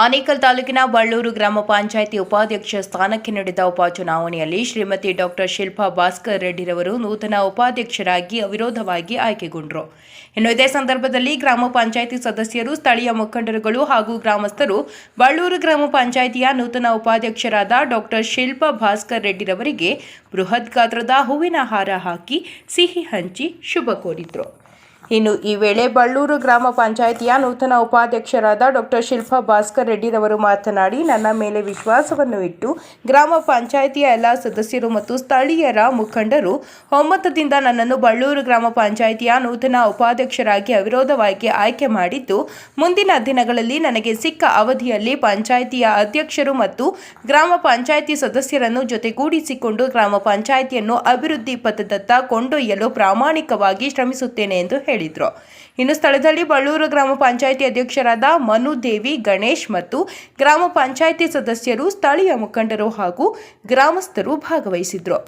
ಆನೇಕಲ್ ತಾಲೂಕಿನ ಬಳ್ಳೂರು ಗ್ರಾಮ ಪಂಚಾಯಿತಿ ಉಪಾಧ್ಯಕ್ಷ ಸ್ಥಾನಕ್ಕೆ ನಡೆದ ಉಪಚುನಾವಣೆಯಲ್ಲಿ ಶ್ರೀಮತಿ ಡಾಕ್ಟರ್ ಶಿಲ್ಪಾ ಭಾಸ್ಕರ್ ರೆಡ್ಡಿರವರು ನೂತನ ಉಪಾಧ್ಯಕ್ಷರಾಗಿ ಅವಿರೋಧವಾಗಿ ಆಯ್ಕೆಗೊಂಡರು. ಇನ್ನು ಇದೇ ಸಂದರ್ಭದಲ್ಲಿ ಗ್ರಾಮ ಪಂಚಾಯಿತಿ ಸದಸ್ಯರು, ಸ್ಥಳೀಯ ಮುಖಂಡರುಗಳು ಹಾಗೂ ಗ್ರಾಮಸ್ಥರು ಬಳ್ಳೂರು ಗ್ರಾಮ ಪಂಚಾಯಿತಿಯ ನೂತನ ಉಪಾಧ್ಯಕ್ಷರಾದ ಡಾಕ್ಟರ್ ಶಿಲ್ಪಾ ಭಾಸ್ಕರ್ ರೆಡ್ಡಿರವರಿಗೆ ಬೃಹತ್ ಗಾತ್ರದ ಹೂವಿನ ಹಾರ ಹಾಕಿ ಸಿಹಿ ಹಂಚಿ ಶುಭ ಕೋರಿದರು. ಇನ್ನು ಈ ವೇಳೆ ಬಳ್ಳೂರು ಗ್ರಾಮ ಪಂಚಾಯಿತಿಯ ನೂತನ ಉಪಾಧ್ಯಕ್ಷರಾದ ಡಾಕ್ಟರ್ ಶಿಲ್ಪಾ ಭಾಸ್ಕರ್ ರೆಡ್ಡಿರವರು ಮಾತನಾಡಿ, ನನ್ನ ಮೇಲೆ ವಿಶ್ವಾಸವನ್ನು ಇಟ್ಟು ಗ್ರಾಮ ಪಂಚಾಯಿತಿಯ ಎಲ್ಲ ಸದಸ್ಯರು ಮತ್ತು ಸ್ಥಳೀಯರ ಮುಖಂಡರು ಒಮ್ಮತದಿಂದ ನನ್ನನ್ನು ಬಳ್ಳೂರು ಗ್ರಾಮ ಪಂಚಾಯಿತಿಯ ನೂತನ ಉಪಾಧ್ಯಕ್ಷರಾಗಿ ಅವಿರೋಧವಾಗಿ ಆಯ್ಕೆ ಮಾಡಿದ್ದು, ಮುಂದಿನ ದಿನಗಳಲ್ಲಿ ನನಗೆ ಸಿಕ್ಕ ಅವಧಿಯಲ್ಲಿ ಪಂಚಾಯಿತಿಯ ಅಧ್ಯಕ್ಷರು ಮತ್ತು ಗ್ರಾಮ ಪಂಚಾಯಿತಿ ಸದಸ್ಯರನ್ನು ಜೊತೆಗೂಡಿಸಿಕೊಂಡು ಗ್ರಾಮ ಪಂಚಾಯಿತಿಯನ್ನು ಅಭಿವೃದ್ಧಿ ಪಥದತ್ತ ಕೊಂಡೊಯ್ಯಲು ಪ್ರಾಮಾಣಿಕವಾಗಿ ಶ್ರಮಿಸುತ್ತೇನೆ ಎಂದು ಹೇಳಿದರು. ಇನ್ನು ಸ್ಥಳದಲ್ಲಿ ಬಳ್ಳೂರು ಗ್ರಾಮ ಪಂಚಾಯಿತಿ ಅಧ್ಯಕ್ಷರಾದ ಮನುದೇವಿ, ಗಣೇಶ್ ಮತ್ತು ಗ್ರಾಮ ಪಂಚಾಯಿತಿ ಸದಸ್ಯರು, ಸ್ಥಳೀಯ ಮುಖಂಡರು ಹಾಗೂ ಗ್ರಾಮಸ್ಥರು ಭಾಗವಹಿಸಿದ್ರು.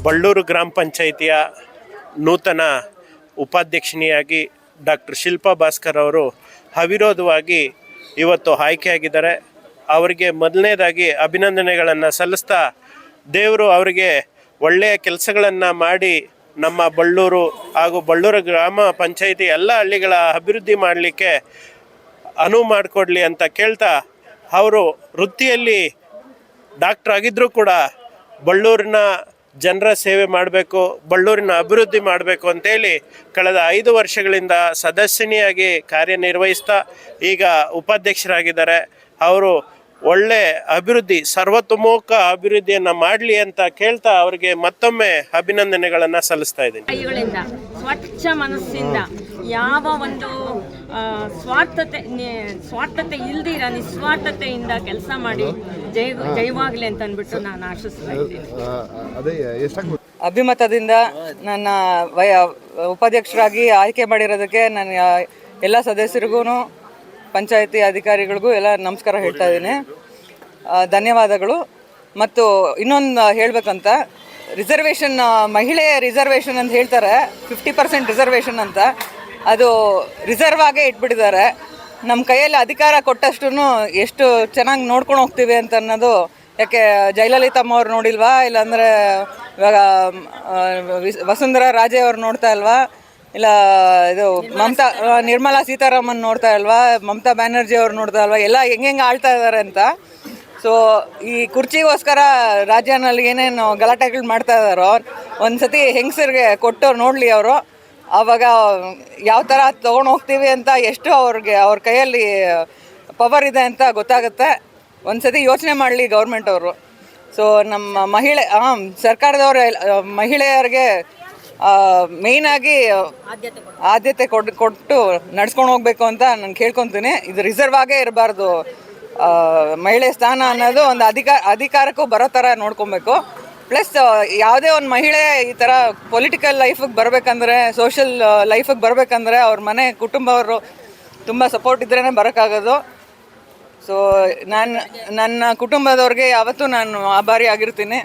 ಬಳ್ಳೂರು ಗ್ರಾಮ ಪಂಚಾಯಿತಿಯ ನೂತನ ಉಪಾಧ್ಯಕ್ಷನಿಯಾಗಿ ಡಾಕ್ಟರ್ ಶಿಲ್ಪಾ ಭಾಸ್ಕರ್ ಅವರು ಅವಿರೋಧವಾಗಿ ಇವತ್ತು ಆಯ್ಕೆಯಾಗಿದ್ದಾರೆ. ಅವರಿಗೆ ಮೊದಲನೇದಾಗಿ ಅಭಿನಂದನೆಗಳನ್ನು ಸಲ್ಲಿಸ್ತಾ, ದೇವರು ಅವರಿಗೆ ಒಳ್ಳೆಯ ಕೆಲಸಗಳನ್ನು ಮಾಡಿ ನಮ್ಮ ಬಳ್ಳೂರು ಹಾಗೂ ಬಳ್ಳೂರು ಗ್ರಾಮ ಪಂಚಾಯಿತಿ ಎಲ್ಲ ಹಳ್ಳಿಗಳ ಅಭಿವೃದ್ಧಿ ಮಾಡಲಿಕ್ಕೆ ಅನುವು ಮಾಡಿಕೊಡ್ಲಿ ಅಂತ ಕೇಳ್ತಾ, ಅವರು ವೃತ್ತಿಯಲ್ಲಿ ಡಾಕ್ಟ್ರ್ ಆಗಿದ್ದರೂ ಕೂಡ ಬಳ್ಳೂರಿನ ಜನರ ಸೇವೆ ಮಾಡಬೇಕು, ಬಳ್ಳೂರಿನ ಅಭಿವೃದ್ಧಿ ಮಾಡಬೇಕು ಅಂತೇಳಿ ಕಳೆದ 5 ವರ್ಷಗಳಿಂದ ಸದಸ್ಯನಿಯಾಗಿ ಕಾರ್ಯನಿರ್ವಹಿಸ್ತಾ ಈಗ ಉಪಾಧ್ಯಕ್ಷರಾಗಿದ್ದಾರೆ. ಅವರು ಒಳ್ಳೆ ಅಭಿವೃದ್ಧಿ, ಸರ್ವತೋಮುಖ ಅಭಿವೃದ್ಧಿಯನ್ನು ಮಾಡಲಿ ಅಂತ ಕೇಳ್ತಾ ಅವರಿಗೆ ಮತ್ತೊಮ್ಮೆ ಅಭಿನಂದನೆಗಳನ್ನು ಸಲ್ಲಿಸ್ತಾ ಇದ್ದೀನಿ. ಕೈಗಳಿಂದ ಸ್ವಚ್ಛ ಮನಸ್ಸಿಂದ ಯಾವ ಒಂದು ಸ್ವಾರ್ಥತೆ ಇಲ್ದಿರ ನಿಸ್ವಾರ್ಥತೆಯಿಂದ ಕೆಲಸ ಮಾಡಿ ಜಯವಾಗಲಿ ಅಂತ ಅಂದ್ಬಿಟ್ಟು ನಾನು ಆಶಿಸ್ತಾ ಇದ್ದೀನಿ. ಅಭಿಮತದಿಂದ ನನ್ನ ಉಪಾಧ್ಯಕ್ಷರಾಗಿ ಆಯ್ಕೆ ಮಾಡಿರೋದಕ್ಕೆ ನಾನು ಎಲ್ಲ ಸದಸ್ಯರಿಗೂ, ಪಂಚಾಯತಿ ಅಧಿಕಾರಿಗಳಿಗೂ ಎಲ್ಲ ನಮಸ್ಕಾರ ಹೇಳ್ತಾ ಇದ್ದೀನಿ. ಧನ್ಯವಾದಗಳು. ಮತ್ತು ಇನ್ನೊಂದು ಹೇಳಬೇಕಂತ, ರಿಸರ್ವೇಷನ್, ಮಹಿಳೆಯ ರಿಸರ್ವೇಷನ್ ಅಂತ ಹೇಳ್ತಾರೆ, 50% ರಿಸರ್ವೇಷನ್ ಅಂತ, ಅದು ರಿಸರ್ವ್ ಆಗೇ ಇಟ್ಬಿಟ್ಟಿದ್ದಾರೆ. ನಮ್ಮ ಕೈಯಲ್ಲಿ ಅಧಿಕಾರ ಕೊಟ್ಟಷ್ಟು ಎಷ್ಟು ಚೆನ್ನಾಗಿ ನೋಡ್ಕೊಂಡು ಹೋಗ್ತೀವಿ ಅಂತ ಅನ್ನೋದು, ಯಾಕೆ ಜಯಲಲಿತಮ್ಮ ಅವ್ರು ನೋಡಿಲ್ವಾ, ಇಲ್ಲಾಂದರೆ ಇವಾಗ ವಸುಂಧರಾ ರಾಜೇ ಅವ್ರು ನೋಡ್ತಾ ಇಲ್ವಾ, ಇಲ್ಲ ಇದು ನಿರ್ಮಲಾ ಸೀತಾರಾಮನ್ ನೋಡ್ತಾ ಇಲ್ವಾ, ಮಮತಾ ಬ್ಯಾನರ್ಜಿ ಅವ್ರು ನೋಡ್ತಾ ಇಲ್ವಾ, ಎಲ್ಲ ಹೆಂಗೆ ಆಳ್ತಾ ಇದ್ದಾರೆ ಅಂತ. ಸೊ ಈ ಕುರ್ಚಿಗೋಸ್ಕರ ರಾಜ್ಯನಲ್ಲಿ ಏನೇನು ಗಲಾಟೆಗಳು ಮಾಡ್ತಾ ಇದ್ದಾರೋ ಒಂದ್ಸತಿ ಹೆಂಗಸರಿಗೆ ಕೊಟ್ಟು ನೋಡಲಿ ಅವರು, ಆವಾಗ ಯಾವ ಥರ ತೊಗೊಂಡು ಹೋಗ್ತೀವಿ ಅಂತ ಎಷ್ಟು ಅವ್ರ ಕೈಯಲ್ಲಿ ಪವರ್ ಇದೆ ಅಂತ ಗೊತ್ತಾಗುತ್ತೆ. ಒಂದ್ಸತಿ ಯೋಚನೆ ಮಾಡಲಿ ಗೌರ್ಮೆಂಟ್ ಅವರು. ಸೊ ನಮ್ಮ ಸರ್ಕಾರದವರು ಮಹಿಳೆಯರಿಗೆ ಮೇಯ್ನಾಗಿ ಆದ್ಯತೆ ಕೊಟ್ಟು ನಡ್ಸ್ಕೊಂಡು ಹೋಗ್ಬೇಕು ಅಂತ ನಾನು ಕೇಳ್ಕೊತೀನಿ. ಇದು ರಿಸರ್ವ್ ಆಗೇ ಇರಬಾರ್ದು. ಮಹಿಳೆ ಸ್ಥಾನ ಅನ್ನೋದು ಒಂದು ಅಧಿಕಾರಕ್ಕೂ ಬರೋ ಥರ ನೋಡ್ಕೊಬೇಕು. ಪ್ಲಸ್ ಯಾವುದೇ ಒಂದು ಮಹಿಳೆ ಈ ಥರ ಪೊಲಿಟಿಕಲ್ ಲೈಫಿಗೆ ಬರಬೇಕಂದ್ರೆ, ಸೋಷಿಯಲ್ ಲೈಫಿಗೆ ಬರಬೇಕಂದ್ರೆ ಅವ್ರ ಮನೆ ಕುಟುಂಬವರು ತುಂಬ ಸಪೋರ್ಟ್ ಇದ್ರೇ ಬರೋಕ್ಕಾಗೋದು. ಸೊ ನನ್ನ ಕುಟುಂಬದವ್ರಿಗೆ ಯಾವತ್ತೂ ನಾನು ಆಭಾರಿ ಆಗಿರ್ತೀನಿ.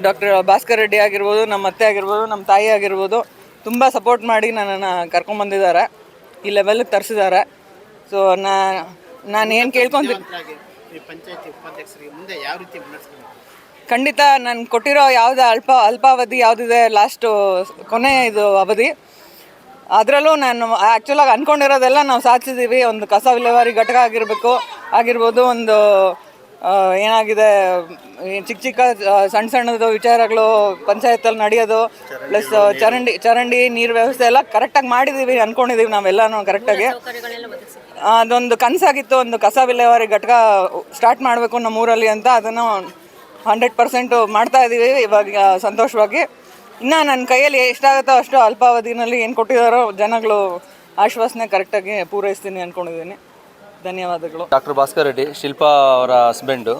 ಡಾಕ್ಟರ್ ಭಾಸ್ಕರ್ ರೆಡ್ಡಿ ಆಗಿರ್ಬೋದು, ನಮ್ಮ ಅತ್ತೆ ಆಗಿರ್ಬೋದು, ನಮ್ಮ ತಾಯಿ ಆಗಿರ್ಬೋದು, ತುಂಬ ಸಪೋರ್ಟ್ ಮಾಡಿ ನನ್ನನ್ನು ಕರ್ಕೊಂಬಂದಿದ್ದಾರೆ, ಈ ಲೆವೆಲ್ಗೆ ತರಿಸಿದ್ದಾರೆ. ಸೊ ನಾನು ಏನು ಕೇಳ್ಕೊಂತೀನಿ, ಖಂಡಿತ ನಾನು ಕೊಟ್ಟಿರೋ ಯಾವುದು ಅಲ್ಪಾವಧಿ ಯಾವುದಿದೆ, ಲಾಸ್ಟು ಕೊನೆ ಇದು ಅವಧಿ, ಅದರಲ್ಲೂ ನಾನು ಆ್ಯಕ್ಚುಲಾಗಿ ಅಂದ್ಕೊಂಡಿರೋದೆಲ್ಲ ನಾವು ಸಾಧಿಸಿದ್ದೀವಿ. ಒಂದು ಕಸ ವಿಲೇವಾರಿ ಘಟಕ ಆಗಿರ್ಬೋದು, ಒಂದು ಏನಾಗಿದೆ ಚಿಕ್ಕ ಸಣ್ಣದು ವಿಚಾರಗಳು ಪಂಚಾಯತಲ್ಲಿ ನಡೆಯೋದು, ಪ್ಲಸ್ ಚರಂಡಿ ನೀರು ವ್ಯವಸ್ಥೆ ಎಲ್ಲ ಕರೆಕ್ಟಾಗಿ ಮಾಡಿದ್ದೀವಿ ಅಂದ್ಕೊಂಡಿದ್ದೀವಿ ನಾವೆಲ್ಲನೂ ಕರೆಕ್ಟಾಗಿ. ಅದೊಂದು ಕನಸಾಗಿತ್ತು, ಒಂದು ಕಸ ವಿಲೇವಾರಿ ಘಟಕ ಸ್ಟಾರ್ಟ್ ಮಾಡಬೇಕು ನಮ್ಮೂರಲ್ಲಿ ಅಂತ. ಅದನ್ನು 100% ಮಾಡ್ತಾ ಇದ್ದೀವಿ ಇವಾಗ ಸಂತೋಷವಾಗಿ. ಇನ್ನು ನನ್ನ ಕೈಯಲ್ಲಿ ಎಷ್ಟಾಗುತ್ತೋ ಅಷ್ಟು ಅಲ್ಪಾವಧಿನಲ್ಲಿ ಏನು ಕೊಟ್ಟಿದ್ದಾರೋ ಜನಗಳು ಆಶ್ವಾಸನೆ ಕರೆಕ್ಟಾಗಿ ಪೂರೈಸ್ತೀನಿ ಅಂದ್ಕೊಂಡಿದ್ದೀನಿ. ಧನ್ಯವಾದಗಳು. ಡಾಕ್ಟರ್ ಭಾಸ್ಕರ್ ರೆಡ್ಡಿ, ಶಿಲ್ಪಾ ಅವರ ಹಸ್ಬೆಂಡು,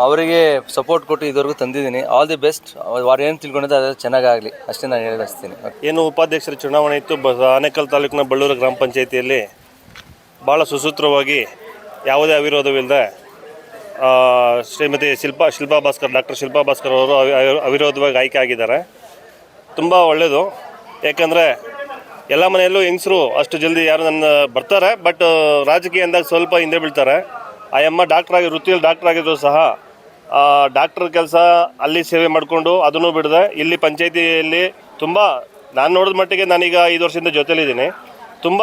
ಅವರಿಗೆ ಸಪೋರ್ಟ್ ಕೊಟ್ಟು ಇದುವರೆಗೂ ತಂದಿದ್ದೀನಿ. All the best. ಅವ್ರು ಏನು ತಿಳ್ಕೊಂಡಿದ್ದೆ ಅದು ಚೆನ್ನಾಗಾಗಲಿ ಅಷ್ಟೇ ನಾನು ಹೇಳಬಯಸ್ತೀನಿ. ಏನು ಉಪಾಧ್ಯಕ್ಷರ ಚುನಾವಣೆ ಇತ್ತು, ಆನೇಕಲ್ ತಾಲೂಕಿನ ಬಳ್ಳೂರು ಗ್ರಾಮ ಪಂಚಾಯಿತಿಯಲ್ಲಿ ಭಾಳ ಸುಸೂತ್ರವಾಗಿ ಯಾವುದೇ ಅವಿರೋಧವಿಲ್ಲದೆ ಶ್ರೀಮತಿ ಶಿಲ್ಪಾ ಭಾಸ್ಕರ್, ಡಾಕ್ಟರ್ ಶಿಲ್ಪಾ ಭಾಸ್ಕರ್ ಅವರು ಅವಿರೋಧವಾಗಿ ಆಯ್ಕೆ ಆಗಿದ್ದಾರೆ. ತುಂಬ ಒಳ್ಳೆಯದು. ಯಾಕಂದರೆ ಎಲ್ಲ ಮನೆಯಲ್ಲೂ ಹೆಂಗಸರು ಅಷ್ಟು ಜಲ್ದಿ ಯಾರು ಬರ್ತಾರೆ, ಬಟ್ ರಾಜಕೀಯ ಅಂದಾಗ ಸ್ವಲ್ಪ ಹಿಂದೆ ಬೀಳ್ತಾರೆ. ಆ ಅಮ್ಮ ವೃತ್ತಿಯಲ್ಲಿ ಡಾಕ್ಟ್ರ್ ಆಗಿದ್ರು ಸಹ ಡಾಕ್ಟ್ರ್ ಕೆಲಸ ಅಲ್ಲಿ ಸೇವೆ ಮಾಡಿಕೊಂಡು ಅದನ್ನು ಬಿಡದೆ ಇಲ್ಲಿ ಪಂಚಾಯಿತಿಯಲ್ಲಿ ತುಂಬ, ನಾನು ನೋಡಿದ ಮಟ್ಟಿಗೆ ನಾನೀಗ 5 ವರ್ಷದಿಂದ ಜೊತೆಲಿದ್ದೀನಿ, ತುಂಬ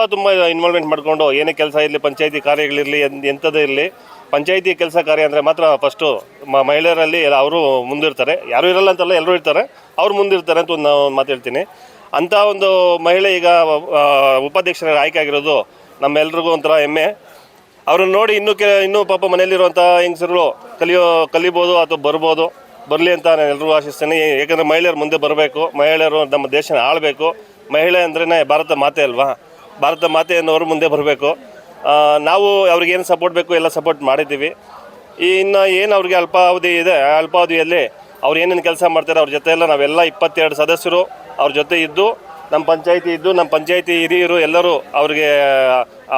ಇನ್ವಾಲ್ವ್ಮೆಂಟ್ ಮಾಡಿಕೊಂಡು ಏನೇ ಕೆಲಸ ಇರಲಿ, ಪಂಚಾಯಿತಿ ಕಾರ್ಯಗಳಿರಲಿ, ಎಂಥದೇ ಇರಲಿ, ಪಂಚಾಯಿತಿ ಕೆಲಸ ಕಾರ್ಯ ಅಂದರೆ ಮಾತ್ರ ಫಸ್ಟು ಮಹಿಳೆಯರಲ್ಲಿ ಅವರು ಮುಂದಿರ್ತಾರೆ. ಯಾರೂ ಇರಲ್ಲ ಅಂತಲ್ಲ, ಎಲ್ಲರೂ ಇರ್ತಾರೆ, ಅವ್ರು ಮುಂದಿರ್ತಾರೆ ಅಂತ ಒಂದು ಮಾತು ಹೇಳ್ತೀನಿ. ಅಂಥ ಒಂದು ಮಹಿಳೆ ಈಗ ಉಪಾಧ್ಯಕ್ಷರ ಆಯ್ಕೆ ಆಗಿರೋದು ನಮ್ಮೆಲ್ರಿಗೂ ಒಂಥರ ಹೆಮ್ಮೆ. ಅವ್ರನ್ನ ನೋಡಿ ಇನ್ನೂ ಪಾಪ ಮನೆಯಲ್ಲಿರುವಂಥ ಹೆಂಗಸರು ಕಲಿಬೋದು ಅಥವಾ ಬರಲಿ ಅಂತ ನಾನು ಎಲ್ರಿಗೂ ಆಶಿಸ್ತೀನಿ. ಏಕೆಂದರೆ ಮಹಿಳೆಯರು ಮುಂದೆ ಬರಬೇಕು, ಮಹಿಳೆಯರು ನಮ್ಮ ದೇಶನ ಆಳಬೇಕು. ಮಹಿಳೆ ಅಂದ್ರೇ ಭಾರತ ಮಾತೆ ಅಲ್ವಾ, ಭಾರತ ಮಾತೆ ಅನ್ನೋರು ಮುಂದೆ ಬರಬೇಕು. ನಾವು ಅವ್ರಿಗೇನು ಸಪೋರ್ಟ್ ಬೇಕು ಎಲ್ಲ ಸಪೋರ್ಟ್ ಮಾಡಿದ್ದೀವಿ. ಇನ್ನು ಏನು ಅವ್ರಿಗೆ ಅಲ್ಪಾವಧಿ ಇದೆ, ಆ ಅಲ್ಪಾವಧಿಯಲ್ಲಿ ಅವ್ರು ಏನೇನು ಕೆಲಸ ಮಾಡ್ತಾರೆ ಅವ್ರ ಜೊತೆ ಎಲ್ಲ ನಾವೆಲ್ಲ 22 ಸದಸ್ಯರು ಅವ್ರ ಜೊತೆ ಇದ್ದು, ನಮ್ಮ ಪಂಚಾಯಿತಿ ಹಿರಿಯರು ಎಲ್ಲರೂ ಅವ್ರಿಗೆ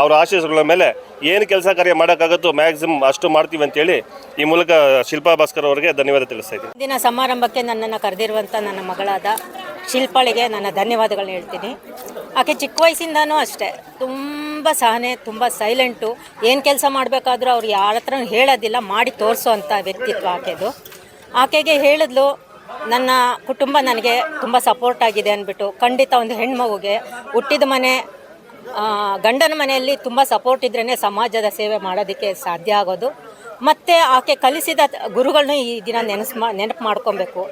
ಅವ್ರ ಆಶೀಸ್ಗಳ ಮೇಲೆ ಏನು ಕೆಲಸ ಕಾರ್ಯ ಮಾಡೋಕ್ಕಾಗುತ್ತೋ ಮ್ಯಾಕ್ಸಿಮಮ್ ಅಷ್ಟು ಮಾಡ್ತೀವಿ ಅಂತೇಳಿ ಈ ಮೂಲಕ ಶಿಲ್ಪಾ ಭಾಸ್ಕರ್ ಅವರಿಗೆ ಧನ್ಯವಾದ ತಿಳಿಸ್ತಾ ಇದ್ದೀನಿ. ದಿನ ಸಮಾರಂಭಕ್ಕೆ ನನ್ನನ್ನು ಕರೆದಿರುವಂಥ ನನ್ನ ಮಗಳಾದ ಶಿಲ್ಪಾಳಿಗೆ ನನ್ನ ಧನ್ಯವಾದಗಳನ್ನ ಹೇಳ್ತೀನಿ. ಆಕೆ ಚಿಕ್ಕ ವಯಸ್ಸಿಂದನೂ ಅಷ್ಟೇ ತುಂಬ ಸಹನೆ, ತುಂಬ ಸೈಲೆಂಟು. ಏನು ಕೆಲಸ ಮಾಡಬೇಕಾದ್ರೂ ಅವ್ರು ಯಾರ ಹತ್ರ ಹೇಳೋದಿಲ್ಲ, ಮಾಡಿ ತೋರಿಸೋ ಅಂಥ ವ್ಯಕ್ತಿತ್ವ ಆಕೆದು. ಆಕೆಗೆ ಹೇಳಿದ್ಲು, ನನ್ನ ಕುಟುಂಬ ನನಗೆ ತುಂಬ ಸಪೋರ್ಟ್ ಆಗಿದೆ ಅಂದ್ಬಿಟ್ಟು. ಖಂಡಿತ ಒಂದು ಹೆಣ್ಮಗುಗೆ ಹುಟ್ಟಿದ ಮನೆ, ಗಂಡನ ಮನೆಯಲ್ಲಿ ತುಂಬ ಸಪೋರ್ಟ್ ಇದ್ರೇ ಸಮಾಜದ ಸೇವೆ ಮಾಡೋದಕ್ಕೆ ಸಾಧ್ಯ ಆಗೋದು. ಮತ್ತು ಆಕೆ ಕಲಿಸಿದ ಗುರುಗಳನ್ನೂ ಈ ದಿನ ನೆನಪು ಮಾಡ್ಕೊಬೇಕು.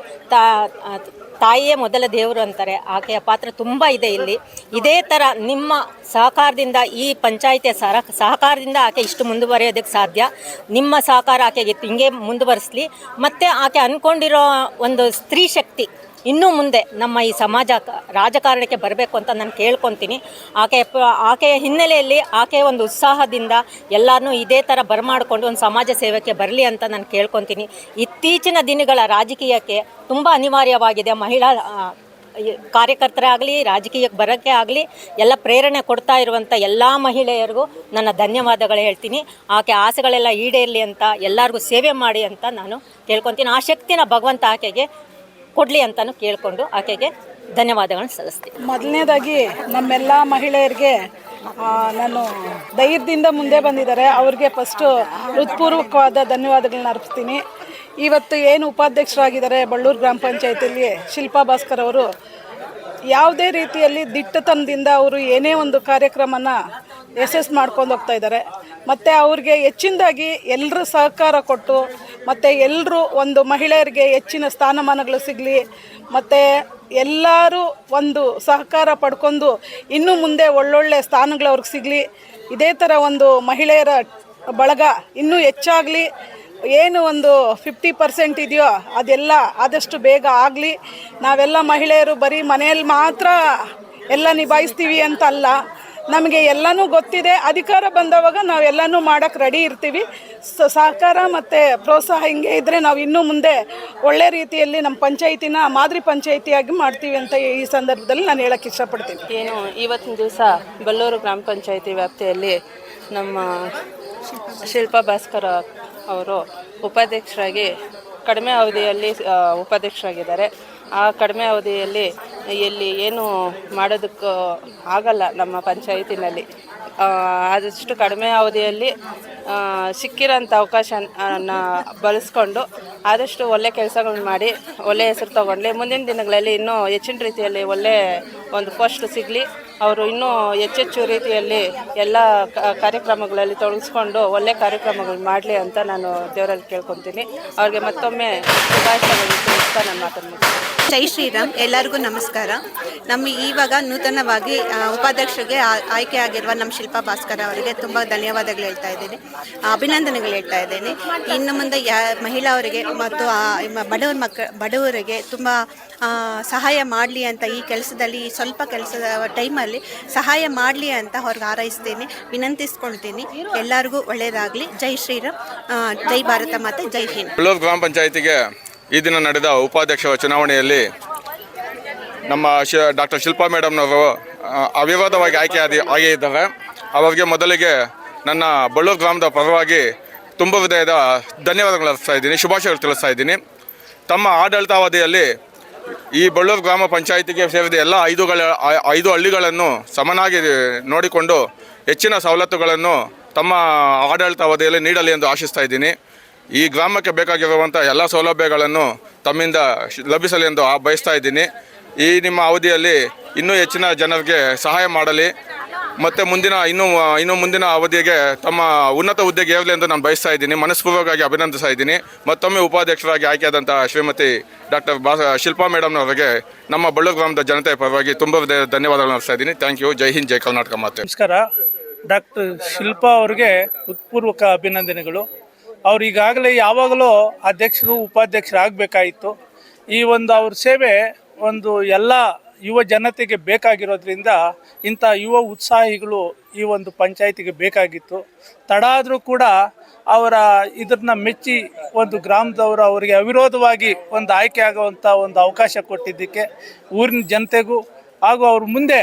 ತಾಯಿಯೇ ಮೊದಲ ದೇವರು ಅಂತಾರೆ. ಆಕೆಯ ಪಾತ್ರ ತುಂಬ ಇದೆ ಇಲ್ಲಿ. ಇದೇ ಥರ ನಿಮ್ಮ ಸಹಕಾರದಿಂದ, ಈ ಪಂಚಾಯಿತಿಯ ಸಹಕಾರದಿಂದ ಆಕೆ ಇಷ್ಟು ಮುಂದುವರಿಯೋದಕ್ಕೆ ಸಾಧ್ಯ. ನಿಮ್ಮ ಸಹಕಾರ ಆಕೆಗೆ ಹಿಂಗೆ ಮುಂದುವರಿಸಲಿ. ಮತ್ತು ಆಕೆ ಅಂದ್ಕೊಂಡಿರೋ ಒಂದು ಸ್ತ್ರೀ ಶಕ್ತಿ ಇನ್ನೂ ಮುಂದೆ ನಮ್ಮ ಈ ಸಮಾಜ ರಾಜಕಾರಣಕ್ಕೆ ಬರಬೇಕು ಅಂತ ನಾನು ಕೇಳ್ಕೊತೀನಿ. ಆಕೆಯ ಹಿನ್ನೆಲೆಯಲ್ಲಿ ಆಕೆಯ ಒಂದು ಉತ್ಸಾಹದಿಂದ ಎಲ್ಲರನ್ನೂ ಇದೇ ಥರ ಬರಮಾಡಿಕೊಂಡು ಒಂದು ಸಮಾಜ ಸೇವೆಗೆ ಬರಲಿ ಅಂತ ನಾನು ಕೇಳ್ಕೊತೀನಿ. ಇತ್ತೀಚಿನ ದಿನಗಳ ರಾಜಕೀಯಕ್ಕೆ ತುಂಬ ಅನಿವಾರ್ಯವಾಗಿದೆ. ಮಹಿಳಾ ಕಾರ್ಯಕರ್ತರಾಗಲಿ, ರಾಜಕೀಯಕ್ಕೆ ಬರೋಕ್ಕೆ ಆಗಲಿ, ಎಲ್ಲ ಪ್ರೇರಣೆ ಕೊಡ್ತಾ ಇರುವಂಥ ಎಲ್ಲ ಮಹಿಳೆಯರಿಗೂ ನನ್ನ ಧನ್ಯವಾದಗಳು ಹೇಳ್ತೀನಿ. ಆಕೆ ಆಸೆಗಳೆಲ್ಲ ಈಡೇರಲಿ ಅಂತ, ಎಲ್ಲರಿಗೂ ಸೇವೆ ಮಾಡಿ ಅಂತ ನಾನು ಕೇಳ್ಕೊತೀನಿ. ಆ ಶಕ್ತಿನ ಭಗವಂತ ಆಕೆಗೆ ಕೊಡಲಿ ಅಂತಲೂ ಕೇಳಿಕೊಂಡು ಆಕೆಗೆ ಧನ್ಯವಾದಗಳನ್ನು ಸಲ್ಲಿಸ್ತೀನಿ. ಮೊದಲನೇದಾಗಿ ನಮ್ಮೆಲ್ಲ ಮಹಿಳೆಯರಿಗೆ ನಾನು ಧೈರ್ಯದಿಂದ ಮುಂದೆ ಬಂದಿದ್ದಾರೆ, ಅವ್ರಿಗೆ ಫಸ್ಟು ಹೃತ್ಪೂರ್ವಕವಾದ ಧನ್ಯವಾದಗಳನ್ನ ಅರ್ಪಿಸ್ತೀನಿ. ಇವತ್ತು ಏನು ಉಪಾಧ್ಯಕ್ಷರಾಗಿದ್ದಾರೆ ಬಳ್ಳೂರು ಗ್ರಾಮ ಪಂಚಾಯತಿಯಲ್ಲಿ ಶಿಲ್ಪಾ ಭಾಸ್ಕರ್ ಅವರು, ಯಾವುದೇ ರೀತಿಯಲ್ಲಿ ದಿಟ್ಟತನದಿಂದ ಅವರು ಏನೇ ಒಂದು ಕಾರ್ಯಕ್ರಮನ ಯಶಸ್ಸು ಮಾಡ್ಕೊಂಡು ಹೋಗ್ತಾ ಇದ್ದಾರೆ. ಮತ್ತು ಅವ್ರಿಗೆ ಹೆಚ್ಚಿನದಾಗಿ ಎಲ್ಲರೂ ಸಹಕಾರ ಕೊಟ್ಟು ಮತ್ತು ಎಲ್ಲರೂ ಒಂದು ಮಹಿಳೆಯರಿಗೆ ಹೆಚ್ಚಿನ ಸ್ಥಾನಮಾನಗಳು ಸಿಗಲಿ, ಮತ್ತು ಎಲ್ಲರೂ ಒಂದು ಸಹಕಾರ ಪಡ್ಕೊಂಡು ಇನ್ನೂ ಮುಂದೆ ಒಳ್ಳೊಳ್ಳೆ ಸ್ಥಾನಗಳು ಅವ್ರಿಗೆ ಸಿಗಲಿ. ಇದೇ ಥರ ಒಂದು ಮಹಿಳೆಯರ ಬಳಗ ಇನ್ನೂ ಹೆಚ್ಚಾಗಲಿ. ಏನು ಒಂದು 50% ಇದೆಯೋ ಅದೆಲ್ಲ ಆದಷ್ಟು ಬೇಗ ಆಗಲಿ. ನಾವೆಲ್ಲ ಮಹಿಳೆಯರು ಬರೀ ಮನೆಯಲ್ಲಿ ಮಾತ್ರ ಎಲ್ಲ ನಿಭಾಯಿಸ್ತೀವಿ ಅಂತ ಅಲ್ಲ, ನಮಗೆ ಎಲ್ಲನೂ ಗೊತ್ತಿದೆ. ಅಧಿಕಾರ ಬಂದವಾಗ ನಾವೆಲ್ಲನೂ ಮಾಡೋಕ್ಕೆ ರೆಡಿ ಇರ್ತೀವಿ. ಸಹಕಾರ ಮತ್ತು ಪ್ರೋತ್ಸಾಹ ಹಿಂಗೆ ಇದ್ದರೆ ನಾವು ಇನ್ನೂ ಮುಂದೆ ಒಳ್ಳೆ ರೀತಿಯಲ್ಲಿ ನಮ್ಮ ಪಂಚಾಯಿತಿನ ಮಾದರಿ ಪಂಚಾಯಿತಿಯಾಗಿ ಮಾಡ್ತೀವಿ ಅಂತ ಈ ಸಂದರ್ಭದಲ್ಲಿ ನಾನು ಹೇಳೋಕ್ಕೆ ಇಷ್ಟಪಡ್ತೀನಿ. ಏನು ಇವತ್ತಿನ ದಿವಸ ಬಳ್ಳೂರು ಗ್ರಾಮ ಪಂಚಾಯಿತಿ ವ್ಯಾಪ್ತಿಯಲ್ಲಿ ನಮ್ಮ ಶಿಲ್ಪಾ ಭಾಸ್ಕರ್ ಅವರು ಉಪಾಧ್ಯಕ್ಷರಾಗಿ ಕಡಿಮೆ ಅವಧಿಯಲ್ಲಿ ಉಪಾಧ್ಯಕ್ಷರಾಗಿದ್ದಾರೆ. ಆ ಕಡಿಮೆ ಅವಧಿಯಲ್ಲಿ ಎಲ್ಲಿ ಏನು ಮಾಡೋದಕ್ಕೂ ಆಗಲ್ಲ ನಮ್ಮ ಪಂಚಾಯಿತಿನಲ್ಲಿ. ಆದಷ್ಟು ಕಡಿಮೆ ಅವಧಿಯಲ್ಲಿ ಸಿಕ್ಕಿರೋಂಥ ಅವಕಾಶನ ಬಳಸ್ಕೊಂಡು ಆದಷ್ಟು ಒಳ್ಳೆ ಕೆಲಸಗಳನ್ನ ಮಾಡಿ ಒಳ್ಳೆ ಹೆಸರು ತೊಗೊಂಡ್ಲಿ. ಮುಂದಿನ ದಿನಗಳಲ್ಲಿ ಇನ್ನೂ ಹೆಚ್ಚಿನ ರೀತಿಯಲ್ಲಿ ಒಳ್ಳೆ ಒಂದು ಪೋಸ್ಟ್ ಸಿಗಲಿ. ಅವರು ಇನ್ನೂ ಹೆಚ್ಚೆಚ್ಚು ರೀತಿಯಲ್ಲಿ ಎಲ್ಲ ಕಾರ್ಯಕ್ರಮಗಳಲ್ಲಿ ತೊಡಗಿಸ್ಕೊಂಡು ಒಳ್ಳೆ ಕಾರ್ಯಕ್ರಮಗಳು ಮಾಡಲಿ ಅಂತ ನಾನು ದೇವರಲ್ಲಿ ಕೇಳ್ಕೊತೀನಿ. ಅವ್ರಿಗೆ ಮತ್ತೊಮ್ಮೆ ಶುಭಾಶಯಗಳನ್ನು ತಿಳಿಸ್ತಾ ನನ್ನ ಮಾತನ್ನು ಜೈ ಶ್ರೀರಾಮ್. ಎಲ್ಲರಿಗೂ ನಮಸ್ಕಾರ. ನಮ್ಮ ಇವಾಗ ನೂತನವಾಗಿ ಉಪಾಧ್ಯಕ್ಷರಿಗೆ ಆಯ್ಕೆಯಾಗಿರುವ ನಮ್ಮ ಶಿಲ್ಪಾ ಭಾಸ್ಕರ್ ಅವರಿಗೆ ತುಂಬ ಧನ್ಯವಾದಗಳು ಹೇಳ್ತಾ ಇದ್ದೀನಿ, ಅಭಿನಂದನೆಗಳು ಹೇಳ್ತಾ ಇದ್ದೀನಿ. ಇನ್ನು ಮುಂದೆ ಮಹಿಳೆಯರಿಗೆ ಮತ್ತು ಬಡವರಿಗೆ ತುಂಬ ಸಹಾಯ ಮಾಡಲಿ ಅಂತ ಈ ಕೆಲಸದಲ್ಲಿ ಸ್ವಲ್ಪ ಕೆಲಸದ ಟೈಮಲ್ಲಿ ಸಹಾಯ ಮಾಡಲಿ ಅಂತ ಅವ್ರಿಗೆ ಹಾರೈಸ್ತೀನಿ, ವಿನಂತಿಸ್ಕೊಳ್ತೀನಿ. ಎಲ್ಲರಿಗೂ ಒಳ್ಳೆಯದಾಗಲಿ. ಜೈ ಶ್ರೀರಾಮ್, ಜೈ ಭಾರತ ಮಾತೆ, ಜೈ ಹಿಂದ್. ಬಳ್ಳೂರು ಗ್ರಾಮ ಪಂಚಾಯಿತಿಗೆ ಈ ದಿನ ನಡೆದ ಉಪಾಧ್ಯಕ್ಷ ಚುನಾವಣೆಯಲ್ಲಿ ನಮ್ಮ ಡಾಕ್ಟರ್ ಶಿಲ್ಪಾ ಮೇಡಮ್ನವರು ಅವಿರೋಧವಾಗಿ ಆಗಿದ್ದಾರೆ. ಅವರಿಗೆ ಮೊದಲಿಗೆ ನನ್ನ ಬಳ್ಳೂರು ಗ್ರಾಮದ ಪರವಾಗಿ ತುಂಬ ಹೃದಯದ ಧನ್ಯವಾದಗಳು ಅರ್ಪಿಸ್ತಾ ಇದ್ದೀನಿ, ಶುಭಾಶಯಗಳು ತಿಳಿಸ್ತಾ ಇದ್ದೀನಿ. ತಮ್ಮ ಆಡಳಿತಾವಧಿಯಲ್ಲಿ ಈ ಬಳ್ಳೂರು ಗ್ರಾಮ ಪಂಚಾಯಿತಿಗೆ ಸೇರಿದ ಎಲ್ಲ 5 ಹಳ್ಳಿಗಳನ್ನು ಸಮನಾಗಿ ನೋಡಿಕೊಂಡು ಹೆಚ್ಚಿನ ಸವಲತ್ತುಗಳನ್ನು ತಮ್ಮ ಆಡಳಿತಾವಧಿಯಲ್ಲಿ ನೀಡಲಿ ಎಂದು ಆಶಿಸ್ತಾ ಇದ್ದೀನಿ. ಈ ಗ್ರಾಮಕ್ಕೆ ಬೇಕಾಗಿರುವಂಥ ಎಲ್ಲ ಸೌಲಭ್ಯಗಳನ್ನು ತಮ್ಮಿಂದ ಲಭಿಸಲಿ ಎಂದು ಬಯಸ್ತಾ ಇದ್ದೀನಿ. ಈ ನಿಮ್ಮ ಅವಧಿಯಲ್ಲಿ ಇನ್ನೂ ಹೆಚ್ಚಿನ ಜನರಿಗೆ ಸಹಾಯ ಮಾಡಲಿ ಮತ್ತು ಇನ್ನು ಮುಂದಿನ ಅವಧಿಗೆ ತಮ್ಮ ಉನ್ನತ ಹುದ್ದೆಗೆ ಏರಲಿ ಎಂದು ನಾನು ಬಯಸ್ತಾ ಇದ್ದೀನಿ, ಮನಸ್ಪೂರ್ವಕವಾಗಿ ಅಭಿನಂದಿಸ್ತಾ ಇದ್ದೀನಿ. ಮತ್ತೊಮ್ಮೆ ಉಪಾಧ್ಯಕ್ಷರಾಗಿ ಆಯ್ಕೆಯಾದಂಥ ಶ್ರೀಮತಿ ಡಾಕ್ಟರ್ ಶಿಲ್ಪಾ ಮೇಡಮ್ನವರಿಗೆ ನಮ್ಮ ಬಳ್ಳೂರು ಗ್ರಾಮದ ಜನತೆಯ ಪರವಾಗಿ ತುಂಬ ಧನ್ಯವಾದಗಳನ್ನು ಅರ್ಪಿಸ್ತಾ ಇದ್ದೀನಿ. Thank you. ಜೈ ಹಿಂದ್, ಜೈ ಕರ್ನಾಟಕ ಮಾತೆ. ನಮಸ್ಕಾರ. ಡಾಕ್ಟರ್ ಶಿಲ್ಪಾ ಅವರಿಗೆ ಹೃತ್ಪೂರ್ವಕ ಅಭಿನಂದನೆಗಳು. ಅವ್ರು ಈಗಾಗಲೇ ಯಾವಾಗಲೂ ಅಧ್ಯಕ್ಷರು ಉಪಾಧ್ಯಕ್ಷರಾಗಬೇಕಾಯಿತು. ಈ ಒಂದು ಅವ್ರ ಸೇವೆ ಒಂದು ಎಲ್ಲ ಯುವ ಜನತೆಗೆ ಬೇಕಾಗಿರೋದ್ರಿಂದ ಇಂಥ ಯುವ ಉತ್ಸಾಹಿಗಳು ಈ ಒಂದು ಪಂಚಾಯಿತಿಗೆ ಬೇಕಾಗಿತ್ತು. ತಡ ಆದರೂ ಕೂಡ ಅವರ ಇದನ್ನ ಮೆಚ್ಚಿ ಒಂದು ಗ್ರಾಮದವರು ಅವರಿಗೆ ಅವಿರೋಧವಾಗಿ ಒಂದು ಆಯ್ಕೆ ಆಗುವಂಥ ಒಂದು ಅವಕಾಶ ಕೊಟ್ಟಿದ್ದಕ್ಕೆ ಊರಿನ ಜನತೆಗೂ ಹಾಗೂ ಅವ್ರ ಮುಂದೆ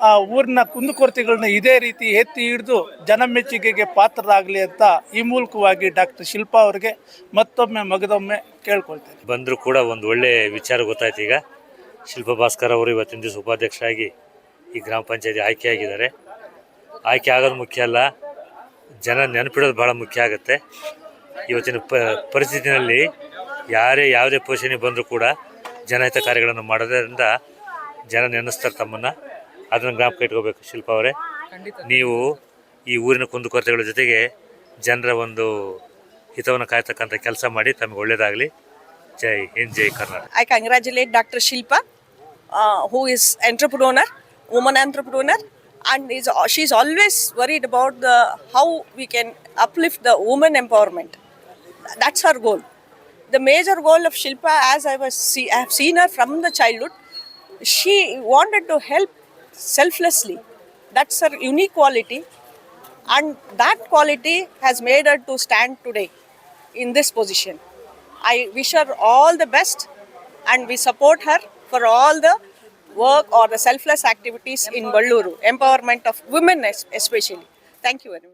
ಆ ಊರಿನ ಕುಂದುಕೊರತೆಗಳನ್ನ ಇದೇ ರೀತಿ ಎತ್ತಿ ಹಿಡಿದು ಜನಮೆಚ್ಚುಗೆಗೆ ಪಾತ್ರರಾಗಲಿ ಅಂತ ಈ ಮೂಲಕವಾಗಿ ಡಾಕ್ಟರ್ ಶಿಲ್ಪಾ ಅವರಿಗೆ ಮತ್ತೊಮ್ಮೆ ಮಗದೊಮ್ಮೆ ಕೇಳ್ಕೊಳ್ತೇನೆ. ಬಂದರೂ ಕೂಡ ಒಂದು ಒಳ್ಳೆ ವಿಚಾರ ಗೊತ್ತಾಯ್ತು. ಈಗ ಶಿಲ್ಪಾ ಭಾಸ್ಕರ್ ಅವರು ಇವತ್ತಿನ ದಿವಸ ಉಪಾಧ್ಯಕ್ಷರಾಗಿ ಈ ಗ್ರಾಮ ಪಂಚಾಯತಿ ಆಯ್ಕೆಯಾಗಿದ್ದಾರೆ. ಆಯ್ಕೆ ಆಗೋದು ಮುಖ್ಯ ಅಲ್ಲ, ಜನ ನೆನಪಿಡೋದು ಭಾಳ ಮುಖ್ಯ ಆಗುತ್ತೆ. ಇವತ್ತಿನ ಪರಿಸ್ಥಿತಿನಲ್ಲಿ ಯಾವುದೇ ಪೋಷಣೆ ಬಂದರೂ ಕೂಡ ಜನಹಿತ ಕಾರ್ಯಗಳನ್ನು ಮಾಡೋದ್ರಿಂದ ಜನ ನೆನೆಸ್ತಾರೆ ತಮ್ಮನ್ನು. ಅದನ್ನು ಜ್ಞಾಪಕ ಇಟ್ಕೋಬೇಕು. ಶಿಲ್ಪಾ ಅವರೇ, ನೀವು ಈ ಊರಿನ ಕುಂದುಕೊರತೆಗಳ ಜೊತೆಗೆ ಜನರ ಒಂದು ಹಿತವನ್ನು ಕಾಯ್ತಕ್ಕಂಥ ಕೆಲಸ ಮಾಡಿ. ತಮಗೆ ಒಳ್ಳೆಯದಾಗಲಿ. ಜೈ ಹಿಂದ್, ಜೈ Karnataka. I congratulate Dr. Shilpa, who is woman entrepreneur, and she's always worried about how we can uplift the woman empowerment. That's her goal. The major goal of Shilpa, as I have seen her from the childhood, she wanted to help selflessly. That's her unique quality, and that quality has made her to stand today in this position. I wish her all the best, and we support her for all the work or the selfless activities in Balluru, empowerment of women especially. Thank you very much.